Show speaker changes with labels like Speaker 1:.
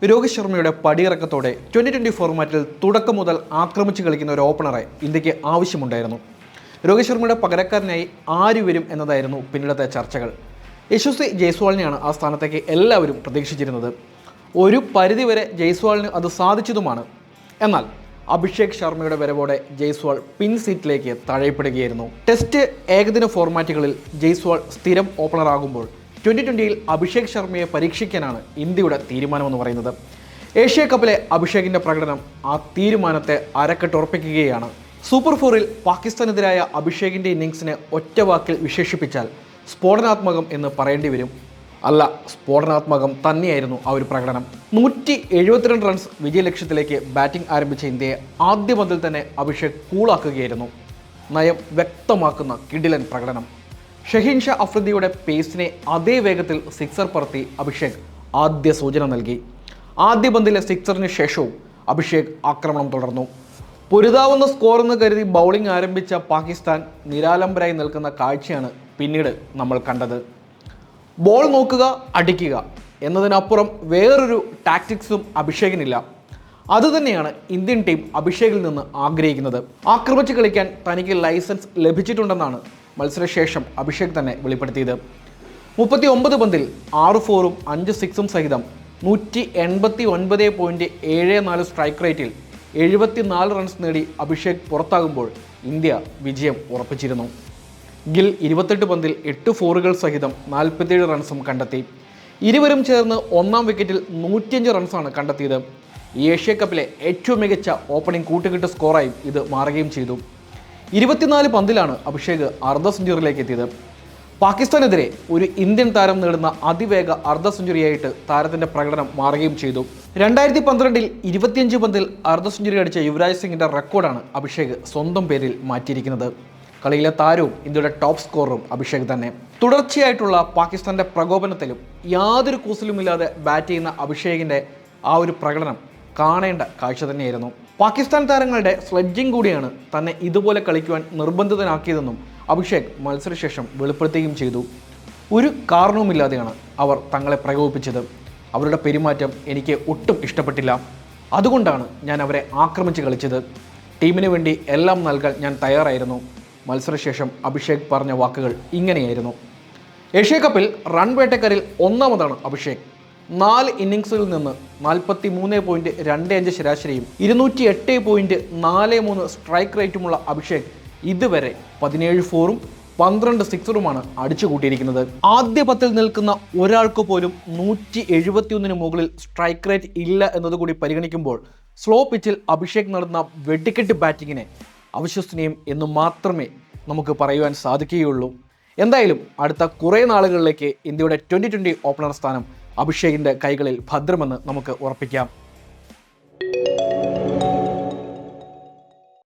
Speaker 1: രോഹിത് ശർമ്മയുടെ പടിയിറക്കത്തോടെ 2020 ഫോർമാറ്റിൽ തുടക്കം മുതൽ ആക്രമിച്ച് കളിക്കുന്ന ഒരു ഓപ്പണറെ ഇന്ത്യക്ക് ആവശ്യമുണ്ടായിരുന്നു. രോഹിത് ശർമ്മയുടെ പകരക്കാരനായി ആര് വരും എന്നതായിരുന്നു പിന്നിലത്തെ ചർച്ചകൾ. യശസ്വി ജയ്സ്വാളിനെയാണ് ആ സ്ഥാനത്തേക്ക് എല്ലാവരും പ്രതീക്ഷിച്ചിരുന്നത്. ഒരു പരിധിവരെ ജയ്സ്വാളിന് അത് സാധിച്ചതുമാണ്. എന്നാൽ അഭിഷേക് ശർമ്മയുടെ വരവോടെ ജയ്സ്വാൾ പിൻ സീറ്റിലേക്ക് തഴയപ്പെടുകയായിരുന്നു. ടെസ്റ്റ് ഏകദിന ഫോർമാറ്റുകളിൽ ജയ്സ്വാൾ സ്ഥിരം ഓപ്പണറാകുമ്പോൾ 2020-ൽ അഭിഷേക് ശർമ്മയെ പരീക്ഷിക്കാനാണ് ഇന്ത്യയുടെ തീരുമാനമെന്ന് പറയുന്നത്. ഏഷ്യ കപ്പിലെ അഭിഷേകിൻ്റെ പ്രകടനം ആ തീരുമാനത്തെ അരക്കെട്ടുറപ്പിക്കുകയാണ്. സൂപ്പർ ഫോറിൽ പാകിസ്ഥാനെതിരായ അഭിഷേകിൻ്റെ ഇന്നിങ്സിനെ ഒറ്റവാക്കിൽ വിശേഷിപ്പിച്ചാൽ സ്ഫോടനാത്മകം എന്ന് പറയേണ്ടി വരും. അല്ല, സ്ഫോടനാത്മകം തന്നെയായിരുന്നു ആ ഒരു പ്രകടനം. 172 റൺസ് വിജയലക്ഷ്യത്തിലേക്ക് ബാറ്റിംഗ് ആരംഭിച്ച ഇന്ത്യയെ ആദ്യ പന്തിൽ തന്നെ അഭിഷേക് കൂളാക്കുകയായിരുന്നു. നയം വ്യക്തമാക്കുന്ന കിടിലൻ പ്രകടനം. ഷഹീൻ ഷാ അഫ്രിദിയുടെ പേസിനെ അതേ വേഗത്തിൽ സിക്സർ പറത്തി അഭിഷേക് ആദ്യ സൂചന നൽകി. ആദ്യ പന്തിലെ സിക്സറിന് ശേഷവും അഭിഷേക് ആക്രമണം തുടർന്നു. പൊരുതാവുന്ന സ്കോറെന്ന് കരുതി ബൗളിംഗ് ആരംഭിച്ച പാകിസ്ഥാൻ നിരാലംബരായി നിൽക്കുന്ന കാഴ്ചയാണ് പിന്നീട് നമ്മൾ കണ്ടത്. ബോൾ നോക്കുക, അടിക്കുക എന്നതിനപ്പുറം വേറൊരു ടാക്ടിക്സും അഭിഷേകിനില്ല. അതുതന്നെയാണ് ഇന്ത്യൻ ടീം അഭിഷേകിൽ നിന്ന് ആഗ്രഹിക്കുന്നത്. ആക്രമിച്ച് കളിക്കാൻ തനിക്ക് ലൈസൻസ് ലഭിച്ചിട്ടുണ്ടെന്നാണ് മത്സരശേഷം അഭിഷേക് തന്നെ വെളിപ്പെടുത്തിയത്. 39 പന്തിൽ 6 ഫോറും 5 സിക്സും സഹിതം 189.74 സ്ട്രൈക്ക് റേറ്റിൽ 74 റൺസ് നേടി അഭിഷേക് പുറത്താകുമ്പോൾ ഇന്ത്യ വിജയം ഉറപ്പിച്ചിരുന്നു. ഗിൽ 28 പന്തിൽ 8 ഫോറുകൾ സഹിതം 47 റൺസും കണ്ടെത്തി. ഇരുവരും ചേർന്ന് ഒന്നാം വിക്കറ്റിൽ 105 റൺസാണ് കണ്ടെത്തിയത്. ഈ ഏഷ്യ കപ്പിലെ ഏറ്റവും മികച്ച ഓപ്പണിംഗ് കൂട്ടുകെട്ട് സ്കോറായും ഇത് മാറുകയും ചെയ്തു. 24 പന്തിലാണ് അഭിഷേക് അർദ്ധ സെഞ്ചുറിയിലേക്ക് എത്തിയത്. പാകിസ്ഥാനെതിരെ ഒരു ഇന്ത്യൻ താരം നേടുന്ന അതിവേഗ അർദ്ധ സെഞ്ചുറിയായിട്ട് താരത്തിൻ്റെ പ്രകടനം മാറുകയും ചെയ്തു. 2012-ൽ 25 പന്തിൽ അർദ്ധ സെഞ്ചുറി അടിച്ച യുവരാജ് സിംഗിൻ്റെ റെക്കോർഡാണ് അഭിഷേക് സ്വന്തം പേരിൽ മാറ്റിയിരിക്കുന്നത്. കളിയിലെ താരവും ഇന്ത്യയുടെ ടോപ്പ് സ്കോററും അഭിഷേക് തന്നെ. തുടർച്ചയായിട്ടുള്ള പാകിസ്ഥാൻ്റെ പ്രകോപനത്തിലും യാതൊരു കൂസലുമില്ലാതെ ബാറ്റ് ചെയ്യുന്ന അഭിഷേകിൻ്റെ ആ ഒരു പ്രകടനം കാണേണ്ട കാഴ്ച തന്നെയായിരുന്നു. പാകിസ്ഥാൻ താരങ്ങളുടെ സ്ലെഡ്ജിങ് കൂടിയാണ് തന്നെ ഇതുപോലെ കളിക്കുവാൻ നിർബന്ധിതനാക്കിയതെന്നും അഭിഷേക് മത്സരശേഷം വെളിപ്പെടുത്തുകയും ചെയ്തു. ഒരു കാരണവുമില്ലാതെയാണ് അവർ തങ്ങളെ പ്രകോപിപ്പിച്ചത്. അവരുടെ പെരുമാറ്റം എനിക്ക് ഒട്ടും ഇഷ്ടപ്പെട്ടില്ല. അതുകൊണ്ടാണ് ഞാൻ അവരെ ആക്രമിച്ച് കളിച്ചത്. ടീമിന് വേണ്ടി എല്ലാം നൽകാൻ ഞാൻ തയ്യാറായിരുന്നു. മത്സരശേഷം അഭിഷേക് പറഞ്ഞ വാക്കുകൾ ഇങ്ങനെയായിരുന്നു. ഏഷ്യ കപ്പിൽ റൺ വേട്ടക്കാരിൽ ഒന്നാമതാണ് അഭിഷേക്. 4 ഇന്നിങ്സുകളിൽ നിന്ന് 43.25 ശരാശരിയും 208.43 സ്ട്രൈക്ക് റേറ്റുമുള്ള അഭിഷേക് ഇതുവരെ 17 ഫോറും 12 സിക്സറുമാണ് അടിച്ചുകൂട്ടിയിരിക്കുന്നത്. ആദ്യ 10-ൽ നിൽക്കുന്ന ഒരാൾക്ക് പോലും 171 മുകളിൽ സ്ട്രൈക്ക് റേറ്റ് ഇല്ല എന്നതുകൂടി പരിഗണിക്കുമ്പോൾ സ്ലോ പിച്ചിൽ അഭിഷേക് നടന്ന വെടിക്കെട്ട് ബാറ്റിങ്ങിനെ അവിശ്വസനീയം എന്ന് മാത്രമേ നമുക്ക് പറയുവാൻ സാധിക്കുകയുള്ളൂ. എന്തായാലും അടുത്ത കുറേ നാളുകളിലേക്ക് ഇന്ത്യയുടെ 2020 ഓപ്പണർ സ്ഥാനം അഭിഷേകിൻ്റെ കൈകളിൽ ഭദ്രമെന്ന് നമുക്ക് ഉറപ്പിക്കാം.